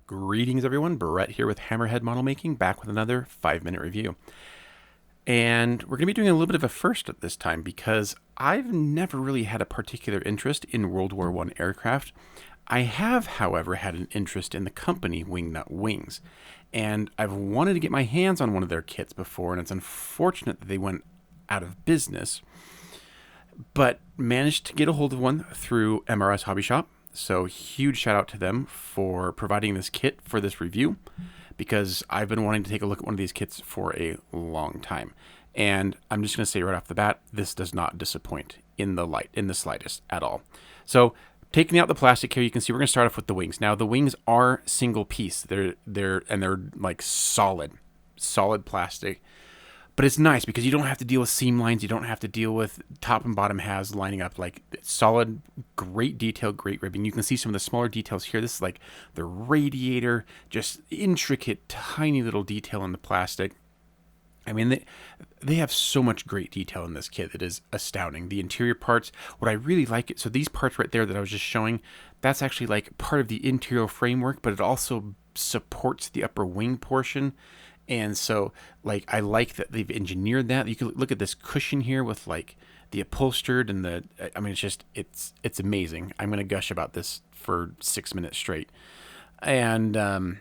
Greetings, everyone. Brett here with Hammerhead Model Making, back with another 5-minute review. And we're going to be doing a little bit of a first at this time because I've never really had a particular interest in World War I aircraft. I have, however, had an interest in the company WingNut Wings. And I've wanted to get my hands on one of their kits before, and it's unfortunate that they went out of business, but managed to get a hold of one through MRS Hobby Shop. So huge shout out to them for providing this kit for this review, because I've been wanting to take a look at one of these kits for a long time. And I'm just going to say right off the bat, this does not disappoint in the slightest at all. So taking out the plastic here, you can see we're going to start off with the wings. Now the wings are single piece. They're like solid plastic. But it's nice because you don't have to deal with seam lines. You don't have to deal with top and bottom halves lining up. Like, solid, great detail, great ribbing. You can see some of the smaller details here. This is like the radiator, just intricate, tiny little detail in the plastic. I mean, they have so much great detail in this kit. It is astounding. The interior parts, what I really like it, so these parts right there that I was just showing, that's actually like part of the interior framework, but it also supports the upper wing portion. And so, like, I like that they've engineered that. You can look at this cushion here with like the upholstered and I mean, it's amazing. I'm gonna gush about this for 6 minutes straight, and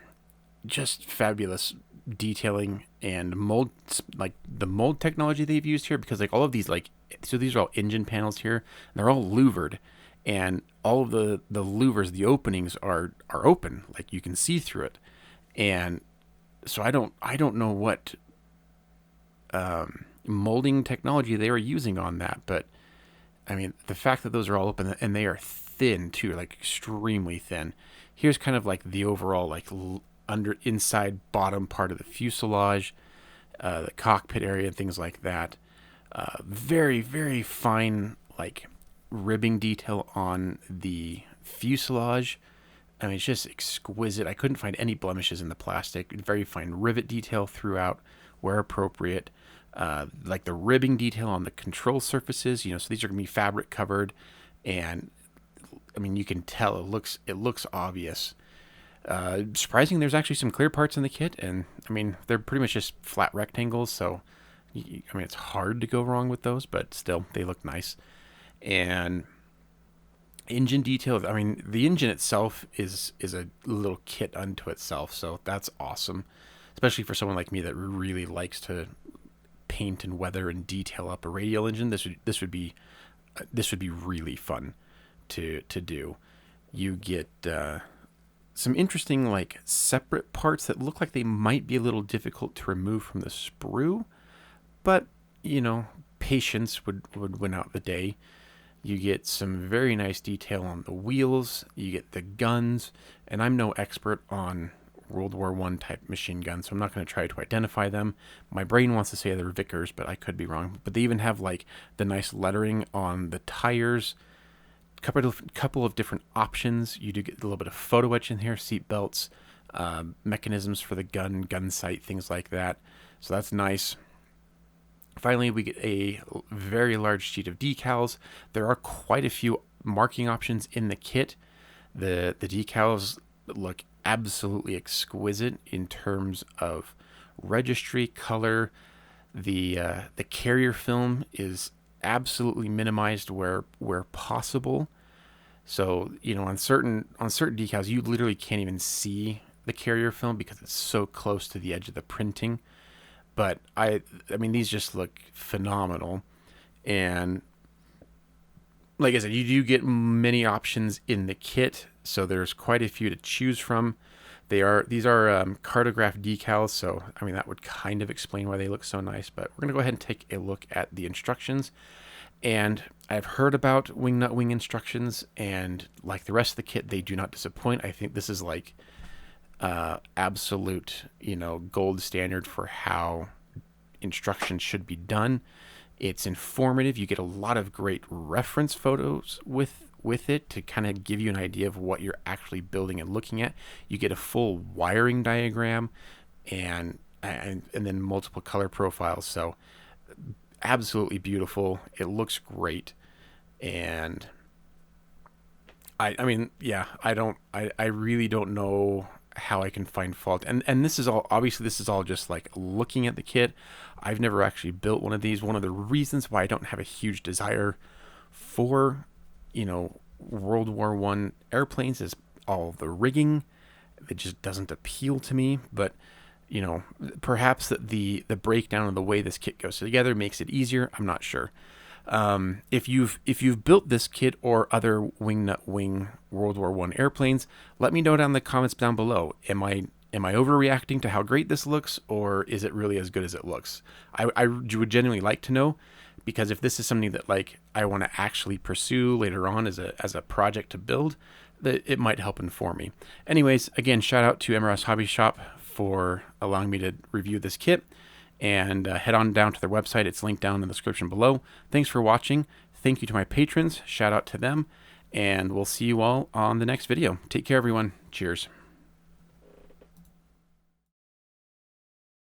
just fabulous detailing and mold, like the mold technology they've used here. Because like all of these, like, so these are all engine panels here. And they're all louvered, and all of the louvers, the openings are open, like you can see through it. And so I don't know what molding technology they were using on that, but I mean, the fact that those are all open and they are thin too, like extremely thin. Here's kind of like the overall like inside bottom part of the fuselage, the cockpit area, and things like that. Very very fine like ribbing detail on the fuselage. I mean, it's just exquisite. I couldn't find any blemishes in the plastic. Very fine rivet detail throughout where appropriate. Like the ribbing detail on the control surfaces, so these are going to be fabric covered. And I mean, you can tell it looks obvious. Surprising, there's actually some clear parts in the kit. And I mean, they're pretty much just flat rectangles. So, I mean, it's hard to go wrong with those, but still, they look nice. And engine detail, I mean, the engine itself is a little kit unto itself, so that's awesome, especially for someone like me that really likes to paint and weather and detail up a radial engine. This would be really fun to do. You get some interesting like separate parts that look like they might be a little difficult to remove from the sprue, but patience would win out the day. You get some very nice detail on the wheels. You get the guns. And I'm no expert on World War I type machine guns, so I'm not going to try to identify them. My brain wants to say they're Vickers, but I could be wrong. But they even have like the nice lettering on the tires. Couple of different options. You do get a little bit of photo etch in here, seat belts, mechanisms for the gun sight, things like that. So that's nice. Finally, we get a very large sheet of decals. There are quite a few marking options in the kit. The decals look absolutely exquisite in terms of registry, color. The carrier film is absolutely minimized where possible. So on certain decals, you literally can't even see the carrier film because it's so close to the edge of the printing. But I mean, these just look phenomenal. And like I said, you do get many options in the kit, so there's quite a few to choose from. These are cartograph decals, so I mean that would kind of explain why they look so nice. But we're gonna go ahead and take a look at the instructions. And I've heard about WingNut Wing instructions, and like the rest of the kit, they do not disappoint. I think this is like absolute gold standard for how instructions should be done. It's informative. You get a lot of great reference photos with it to kind of give you an idea of what you're actually building and looking at. You get a full wiring diagram and then multiple color profiles. So absolutely beautiful. It looks great. And I mean, yeah, I really don't know how I can find fault. And this is all, obviously this is all just like looking at the kit. I've never actually built one of these. One of the reasons why I don't have a huge desire for, World War One airplanes is all the rigging. It just doesn't appeal to me. But perhaps the breakdown of the way this kit goes together makes it easier. I'm not sure. If you've built this kit or other WingNut Wing World War One airplanes, let me know down in the comments down below. Am I overreacting to how great this looks, or is it really as good as it looks? I would genuinely like to know, because if this is something that like I want to actually pursue later on as a project to build, that it might help inform me. Anyways, again, shout out to MRS Hobby Shop for allowing me to review this kit. And head on down to their website. It's linked down in the description below. Thanks for watching. Thank you to my patrons. Shout out to them. And we'll see you all on the next video. Take care, everyone. Cheers.